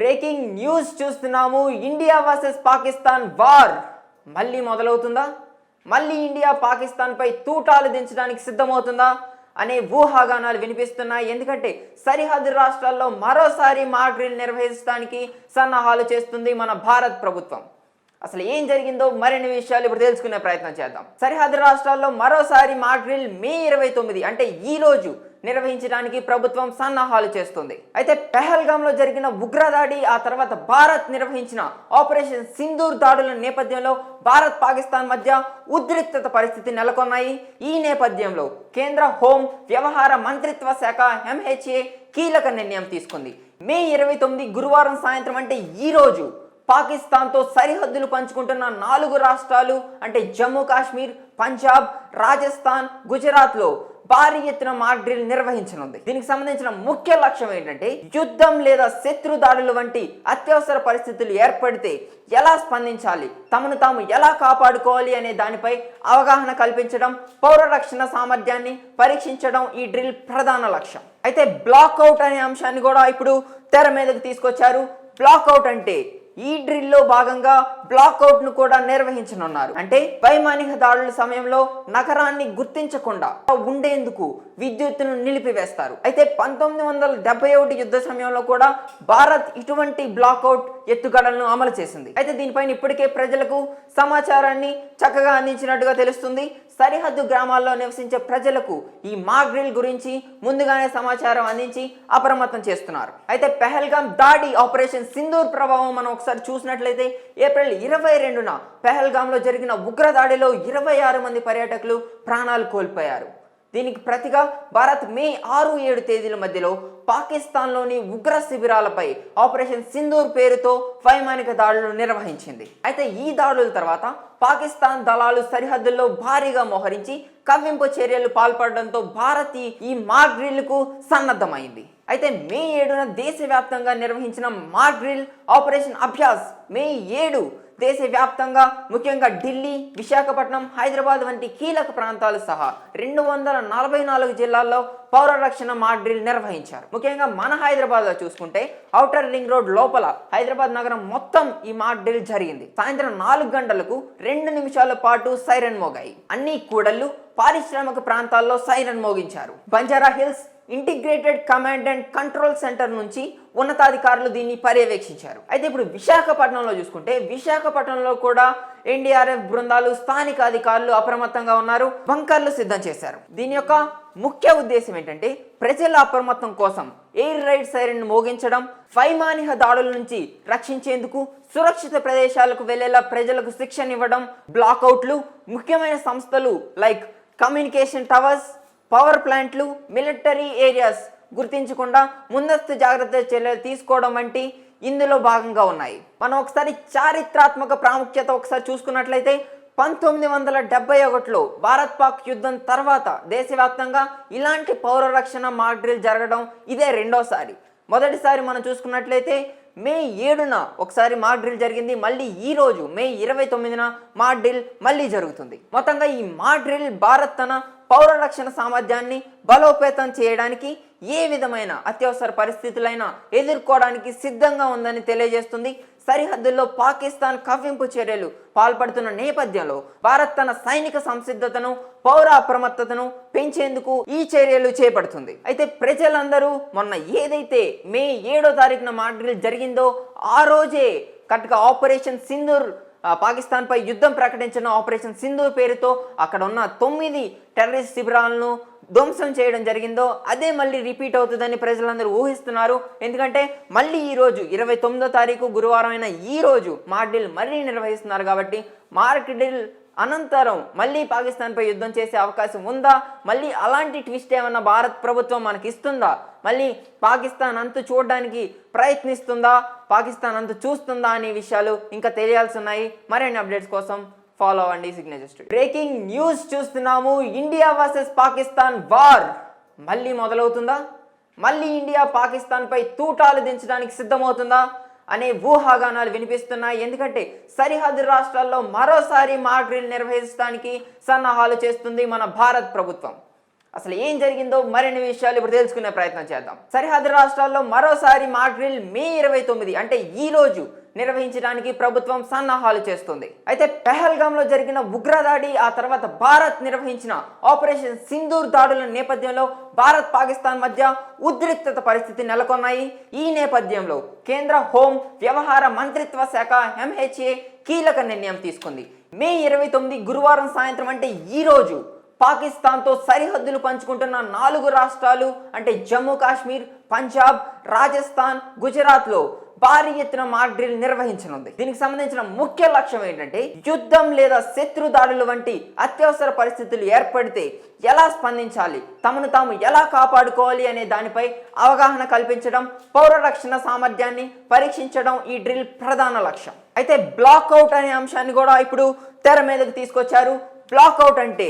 Breaking news చూస్తున్నాము. India versus Pakistan war మళ్ళీ మొదలవుతుందా? మళ్ళీ ఇండియా పాకిస్తాన్ పై తూటాలు దించడానికి సిద్ధమవుతుందా అనే ఊహాగానాలు వినిపిస్తున్నాయి. ఎందుకంటే సరిహద్దు రాష్ట్రాల్లో మరోసారి మాక్ డ్రిల్ నిర్వహించడానికి సన్నాహాలు చేస్తుంది మన భారత్ ప్రభుత్వం. అసలు ఏం జరిగిందో మరిన్ని విషయాలు ఇప్పుడు తెలుసుకునే ప్రయత్నం చేద్దాం. సరిహద్దు రాష్ట్రాల్లో మరోసారి మాక్ డ్రిల్ మే 29 అంటే ఈ రోజు నిర్వహించడానికి ప్రభుత్వం సన్నాహాలు చేస్తుంది. అయితే పెహల్గాంలో జరిగిన ఉగ్రదాడి, ఆ తర్వాత భారత్ నిర్వహించిన ఆపరేషన్ సింధూర్ దాడుల నేపథ్యంలో భారత్ పాకిస్తాన్ మధ్య ఉద్రిక్తత పరిస్థితి నెలకొన్నాయి. ఈ నేపథ్యంలో కేంద్ర హోం వ్యవహార మంత్రిత్వ శాఖ MHA కీలక నిర్ణయం తీసుకుంది. మే 29 గురువారం సాయంత్రం అంటే ఈ రోజు పాకిస్తాన్తో సరిహద్దులు పంచుకుంటున్న 4 రాష్ట్రాలు అంటే జమ్మూ కాశ్మీర్, పంజాబ్, రాజస్థాన్, గుజరాత్లో భారీ ఎత్తున మాక్ డ్రిల్ నిర్వహించనుంది. దీనికి సంబంధించిన ముఖ్య లక్ష్యం ఏంటంటే యుద్ధం లేదా శత్రు దాడులు వంటి అత్యవసర పరిస్థితులు ఏర్పడితే ఎలా స్పందించాలి, తమను తాము ఎలా కాపాడుకోవాలి అనే దానిపై అవగాహన కల్పించడం, పౌర రక్షణ సామర్థ్యాన్ని పరీక్షించడం ఈ డ్రిల్ ప్రధాన లక్ష్యం. అయితే బ్లాక్అవుట్ అనే అంశాన్ని కూడా ఇప్పుడు తెర మీదకు తీసుకొచ్చారు. బ్లాక్అవుట్ అంటే ఈ డ్రిల్లో భాగంగా బ్లాక్అవుట్ ను కూడా నిర్వహించనున్నారు. అంటే వైమానిక దాడుల సమయంలో నగరాన్ని గుర్తించకుండా ఉండేందుకు విద్యుత్తును నిలిపివేస్తారు. అయితే 1971 యుద్ధ సమయంలో కూడా భారత్ ఇటువంటి బ్లాక్అవుట్ ఎత్తుగడలను అమలు చేసింది. అయితే దీనిపైన ఇప్పటికే ప్రజలకు సమాచారాన్ని చక్కగా అందించినట్టుగా తెలుస్తుంది. సరిహద్దు గ్రామాల్లో నివసించే ప్రజలకు ఈ మాక్ డ్రిల్ గురించి ముందుగానే సమాచారం అందించి అప్రమత్తం చేస్తున్నారు. అయితే పెహల్గాం దాడి ఆపరేషన్ సింధూర్ ప్రభావం మనం ఒకసారి చూసినట్లయితే ఏప్రిల్ 22న పెహల్గాంలో జరిగిన ఉగ్రదాడిలో 26 మంది పర్యాటకులు ప్రాణాలు కోల్పోయారు. దీనికి ప్రతిగా భారత్ మే 6-7 తేదీల మధ్యలో పాకిస్తాన్లోని ఉగ్ర శిబిరాలపై ఆపరేషన్ సింధూర్ పేరుతో వైమానిక దాడులు నిర్వహించింది. అయితే ఈ దాడుల తర్వాత పాకిస్తాన్ దళాలు సరిహద్దుల్లో భారీగా మోహరించి కవ్వింపు చర్యలు పాల్పడడంతో భారత్ ఈ మాక్ డ్రిల్కు సన్నద్ధమైంది. అయితే మే 7న దేశవ్యాప్తంగా నిర్వహించిన మాక్ డ్రిల్ ఆపరేషన్ అభ్యాస్ మే 7 దేశవ్యాప్తంగా ముఖ్యంగా ఢిల్లీ, విశాఖపట్నం, హైదరాబాద్ వంటి కీలక ప్రాంతాలు సహా 244 జిల్లాల్లో పౌర రక్షణ మాక్ డ్రిల్ నిర్వహించారు. ముఖ్యంగా మన హైదరాబాద్లో చూసుకుంటే ఔటర్ రింగ్ రోడ్ లోపల హైదరాబాద్ నగరం మొత్తం ఈ మాక్ డ్రిల్ జరిగింది. సాయంత్రం 4 గంటలకు 2 నిమిషాల పాటు సైరన్ మోగాయి. అన్ని కూడళ్లు, పారిశ్రామిక ప్రాంతాల్లో సైరన్ మోగించారు. Banjara Hills integrated command and control centre నుంచి ఉన్నతాధికారులు దీన్ని పర్యవేక్షించారు. అయితే ఇప్పుడు విశాఖపట్నంలో చూసుకుంటే విశాఖపట్నంలో కూడా NDRF బృందాలు, స్థానిక అధికారులు అప్రమత్తంగా ఉన్నారు, బంకర్లు సిద్ధం చేశారు. దీని యొక్క ముఖ్య ఉద్దేశం ఏంటంటే ప్రజల అప్రమత్తం కోసం ఎయిర్ రైడ్ సైరన్ మోగించడం, వైమానిక దాడుల నుంచి రక్షించేందుకు సురక్షిత ప్రదేశాలకు వెళ్లేలా ప్రజలకు శిక్షణ ఇవ్వడం, బ్లాక్అవుట్లు, ముఖ్యమైన సంస్థలు లైక్ కమ్యూనికేషన్ టవర్స్, పవర్ ప్లాంట్లు, మిలిటరీ ఏరియాస్ గుర్తించకుండా ముందస్తు జాగ్రత్త చర్యలు తీసుకోవడం వంటి ఇందులో భాగంగా ఉన్నాయి. మనం ఒకసారి చారిత్రాత్మక ప్రాముఖ్యత ఒకసారి చూసుకున్నట్లయితే 1971లో భారత్ పాక్ యుద్ధం తర్వాత దేశవ్యాప్తంగా ఇలాంటి పౌర రక్షణ మాక్ డ్రిల్ జరగడం ఇదే రెండోసారి. మొదటిసారి మనం చూసుకున్నట్లయితే మే 7న ఒకసారి మాక్ డ్రిల్ జరిగింది. మళ్ళీ ఈ రోజు మే 29న మాక్ డ్రిల్ మళ్ళీ జరుగుతుంది. మొత్తంగా ఈ మాక్ డ్రిల్ భారత్ తన పౌర రక్షణ సామర్థ్యాన్ని బలోపేతం చేయడానికి, ఏ విధమైన అత్యవసర పరిస్థితులైనా ఎదుర్కోవడానికి సిద్ధంగా ఉందని తెలియజేస్తుంది. సరిహద్దుల్లో పాకిస్తాన్ కవ్వింపు చర్యలు పాల్పడుతున్న నేపథ్యంలో భారత్ తన సైనిక సంసిద్ధతను, పౌర అప్రమత్తతను పెంచేందుకు ఈ చర్యలు చేపడుతుంది. అయితే ప్రజలందరూ మొన్న ఏదైతే మే 7వ తారీఖున మాక్ డ్రిల్ జరిగిందో ఆ రోజే కరెక్ట్గా ఆపరేషన్ సింధూర్, పాకిస్తాన్ పై యుద్ధం ప్రకటించిన ఆపరేషన్ సింధూర్ పేరుతో అక్కడ ఉన్న 9 టెర్రరిస్ట్ శిబిరాలను ధ్వంసం చేయడం జరిగిందో అదే మళ్ళీ రిపీట్ అవుతుందని ప్రజలందరూ ఊహిస్తున్నారు. ఎందుకంటే మళ్ళీ ఈ రోజు 29వ తారీఖు గురువారం అయిన ఈ రోజు మాక్ డ్రిల్ మళ్ళీ నిర్వహిస్తున్నారు. కాబట్టి మాక్ డ్రిల్ అనంతరం మళ్ళీ పాకిస్తాన్పై యుద్ధం చేసే అవకాశం ఉందా? మళ్ళీ అలాంటి ట్విస్ట్ ఏమన్నా భారత్ ప్రభుత్వం మనకి ఇస్తుందా? మళ్ళీ పాకిస్తాన్ అంతు చూడడానికి ప్రయత్నిస్తుందా, పాకిస్తాన్ అంతు చూస్తుందా అనే విషయాలు ఇంకా తెలియాల్సి ఉన్నాయి. మరిన్ని అప్డేట్స్ కోసం ఫాలో అవ్వండి సిగ్నేచర్ స్టూడియో. బ్రేకింగ్ న్యూస్ చూస్తున్నాము. ఇండియా వర్సెస్ పాకిస్తాన్ వార్ మళ్ళీ మొదలవుతుందా? మళ్ళీ ఇండియా పాకిస్తాన్ పై తూటాలు దించడానికి సిద్ధమవుతుందా అనే ఊహాగానాలు వినిపిస్తున్నాయి. ఎందుకంటే సరిహద్దు రాష్ట్రాల్లో మరోసారి మాక్ డ్రిల్ నిర్వహించడానికి సన్నాహాలు చేస్తుంది మన భారత్ ప్రభుత్వం. అసలు ఏం జరిగిందో మరిన్ని విషయాలు ఇప్పుడు తెలుసుకునే ప్రయత్నం చేద్దాం. సరిహద్దు రాష్ట్రాల్లో మరోసారి మాక్ డ్రిల్ మే 29 అంటే ఈ రోజు నిర్వహించడానికి ప్రభుత్వం సన్నాహాలు చేస్తుంది. అయితే పెహల్గాంలో జరిగిన ఉగ్రదాడి, ఆ తర్వాత భారత్ నిర్వహించిన ఆపరేషన్ సింధూర్ దాడుల నేపథ్యంలో భారత్ పాకిస్తాన్ మధ్య ఉద్రిక్తత పరిస్థితి నెలకొన్నాయి. ఈ నేపథ్యంలో కేంద్ర హోం వ్యవహార మంత్రిత్వ శాఖ MHA కీలక నిర్ణయం తీసుకుంది. మే 29 గురువారం సాయంత్రం అంటే ఈ రోజు పాకిస్తాన్తో సరిహద్దులు పంచుకుంటున్న 4 రాష్ట్రాలు అంటే జమ్మూ కాశ్మీర్, పంజాబ్, రాజస్థాన్, గుజరాత్లో భారీ ఎత్తున మాక్ డ్రిల్ నిర్వహించనుంది. దీనికి సంబంధించిన ముఖ్య లక్ష్యం ఏంటంటే యుద్ధం లేదా శత్రు దాడులు వంటి అత్యవసర పరిస్థితులు ఏర్పడితే ఎలా స్పందించాలి, తమను తాము ఎలా కాపాడుకోవాలి అనే దానిపై అవగాహన కల్పించడం, పౌర రక్షణ సామర్థ్యాన్ని పరీక్షించడం ఈ డ్రిల్ ప్రధాన లక్ష్యం. అయితే బ్లాక్అవుట్ అనే అంశాన్ని కూడా ఇప్పుడు తెర మీదకు తీసుకొచ్చారు. బ్లాక్అవుట్ అంటే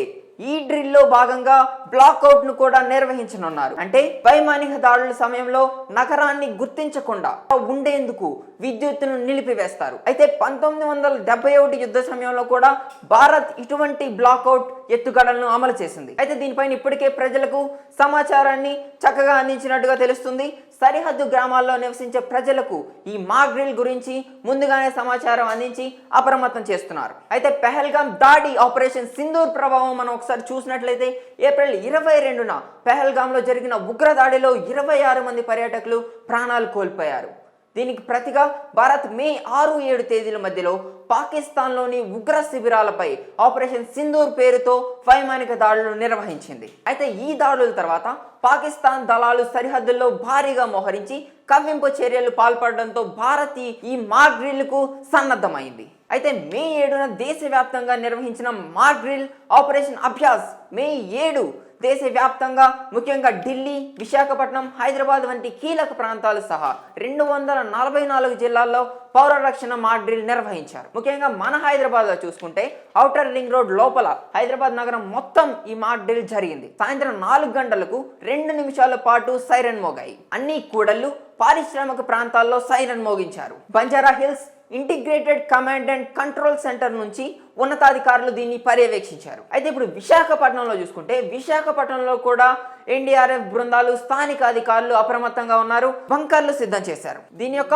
ఈ డ్రిల్లో భాగంగా బ్లాక్అవుట్ ను కూడా నిర్వహించనున్నారు. అంటే వైమానిక దాడుల సమయంలో నగరాన్ని గుర్తించకుండా ఉండేందుకు విద్యుత్తును నిలిపివేస్తారు. అయితే 1971 యుద్ధ సమయంలో కూడా భారత్ ఇటువంటి బ్లాక్అవుట్ ఎత్తుగడలను అమలు చేసింది. అయితే దీనిపైన ఇప్పటికే ప్రజలకు సమాచారాన్ని చక్కగా అందించినట్టుగా తెలుస్తుంది. సరిహద్దు గ్రామాల్లో నివసించే ప్రజలకు ఈ మాక్ డ్రిల్ గురించి ముందుగానే సమాచారం అందించి అప్రమత్తం చేస్తున్నారు. అయితే పెహల్గాం దాడి ఆపరేషన్ సింధూర్ ప్రభావం మనం ఒకసారి చూసినట్లయితే ఏప్రిల్ 22న పెహల్గాంలో జరిగిన ఉగ్రదాడిలో 26 మంది పర్యాటకులు ప్రాణాలు కోల్పోయారు. దీనికి ప్రతిగా భారత్ మే 6-7 తేదీల మధ్యలో పాకిస్తాన్లోని ఉగ్ర శిబిరాలపై ఆపరేషన్ సింధూర్ పేరుతో వైమానిక దాడులు నిర్వహించింది. అయితే ఈ దాడుల తర్వాత పాకిస్తాన్ దళాలు సరిహద్దుల్లో భారీగా మోహరించి కవ్వింపు చర్యలు పాల్పడడంతో భారత్ ఈ మాక్ డ్రిల్కు సన్నద్ధమైంది. అయితే మే 7న దేశవ్యాప్తంగా నిర్వహించిన మాక్ డ్రిల్ ఆపరేషన్ అభ్యాస్ మే 7 దేశవ్యాప్తంగా ముఖ్యంగా ఢిల్లీ, విశాఖపట్నం, హైదరాబాద్ వంటి కీలక ప్రాంతాలు సహా 244 జిల్లాల్లో పౌర రక్షణ మాక్ డ్రిల్ నిర్వహించారు. ముఖ్యంగా మన హైదరాబాద్లో చూసుకుంటే ఔటర్ రింగ్ రోడ్ లోపల హైదరాబాద్ నగరం మొత్తం ఈ మాక్ డ్రిల్ జరిగింది. సాయంత్రం 4 గంటలకు 2 నిమిషాల పాటు సైరన్ మోగాయి. అన్ని కూడళ్లు, పారిశ్రామిక ప్రాంతాల్లో సైరన్ మోగించారు. Banjara Hills integrated command and control centre నుంచి ఉన్నతాధికారులు దీన్ని పర్యవేక్షించారు. అయితే ఇప్పుడు విశాఖపట్నంలో చూసుకుంటే విశాఖపట్నంలో కూడా NDRF బృందాలు, స్థానిక అధికారులు అప్రమత్తంగా ఉన్నారు, బంకర్లు సిద్ధం చేశారు. దీని యొక్క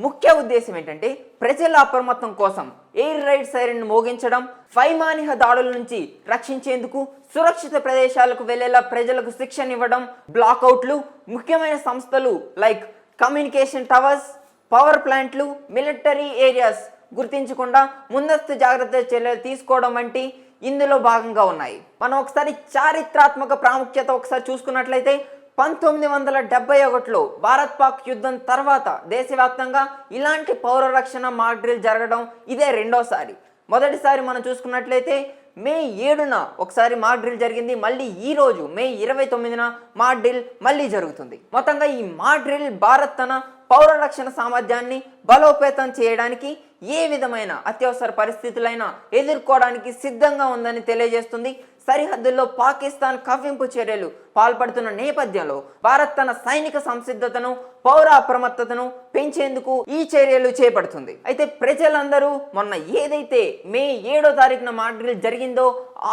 ముఖ్య ఉద్దేశం ఏంటంటే ప్రజల అప్రమత్తం కోసం ఎయిర్ రైడ్ సైరన్ మోగించడం, వైమానిక దాడుల నుంచి రక్షించేందుకు సురక్షిత ప్రదేశాలకు వెళ్లేలా ప్రజలకు శిక్షణ ఇవ్వడం, బ్లాక్అవుట్లు, ముఖ్యమైన సంస్థలు లైక్ కమ్యూనికేషన్ టవర్స్, పవర్ ప్లాంట్లు, మిలిటరీ ఏరియాస్ గుర్తించకుండా ముందస్తు జాగ్రత్త చర్యలు తీసుకోవడం వంటి ఇందులో భాగంగా ఉన్నాయి. మనం ఒకసారి చారిత్రాత్మక ప్రాముఖ్యత ఒకసారి చూసుకున్నట్లయితే 1971లో భారత్ పాక్ యుద్ధం తర్వాత దేశవ్యాప్తంగా ఇలాంటి పౌర రక్షణ మాక్ డ్రిల్ జరగడం ఇదే రెండోసారి. మొదటిసారి మనం చూసుకున్నట్లయితే మే 7న ఒకసారి మాక్ డ్రిల్ జరిగింది. మళ్ళీ ఈ రోజు మే 29న మాక్ డ్రిల్ మళ్ళీ జరుగుతుంది. మొత్తంగా ఈ మాక్ డ్రిల్ భారత్ తన పౌర రక్షణ సామర్థ్యాన్ని బలోపేతం చేయడానికి, ఏ విధమైన అత్యవసర పరిస్థితులైనా ఎదుర్కోవడానికి సిద్ధంగా ఉందని తెలియజేస్తుంది. సరిహద్దుల్లో పాకిస్తాన్ కవ్వింపు చర్యలు పాల్పడుతున్న నేపథ్యంలో భారత్ తన సైనిక సంసిద్ధతను, పౌర అప్రమత్తతను పెంచేందుకు ఈ చర్యలు చేపడుతుంది. అయితే ప్రజలందరూ మొన్న ఏదైతే మే 7వ తారీఖున మాక్ డ్రిల్ జరిగిందో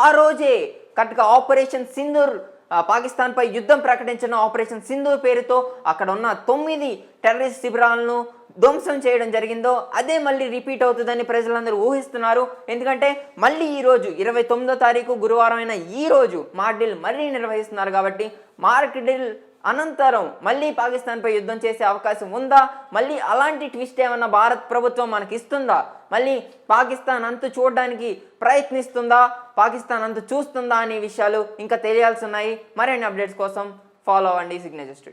ఆ రోజే కరెక్ట్గా ఆపరేషన్ సింధూర్, పాకిస్తాన్ పై యుద్ధం ప్రకటించిన ఆపరేషన్ సింధూర్ పేరుతో అక్కడ ఉన్న 9 టెర్రరిస్ట్ శిబిరాలను ధ్వంసం చేయడం జరిగిందో అదే మళ్ళీ రిపీట్ అవుతుందని ప్రజలందరూ ఊహిస్తున్నారు. ఎందుకంటే మళ్ళీ ఈ రోజు 29వ తారీఖు గురువారం అయిన ఈ రోజు మాక్ డ్రిల్ మళ్ళీ నిర్వహిస్తున్నారు. కాబట్టి మాక్ డ్రిల్ అనంతరం మళ్ళీ పాకిస్తాన్పై యుద్ధం చేసే అవకాశం ఉందా, మళ్ళీ అలాంటి ట్విస్ట్ ఏమన్నా భారత్ ప్రభుత్వం మనకి ఇస్తుందా, మళ్ళీ పాకిస్తాన్ అంతు చూడడానికి ప్రయత్నిస్తుందా, పాకిస్తాన్ అంతు చూస్తుందా అనే విషయాలు ఇంకా తెలియాల్సి ఉన్నాయి. మరిన్ని అప్డేట్స్ కోసం ఫాలో అవ్వండి సిగ్నేచర్ స్టూడియో.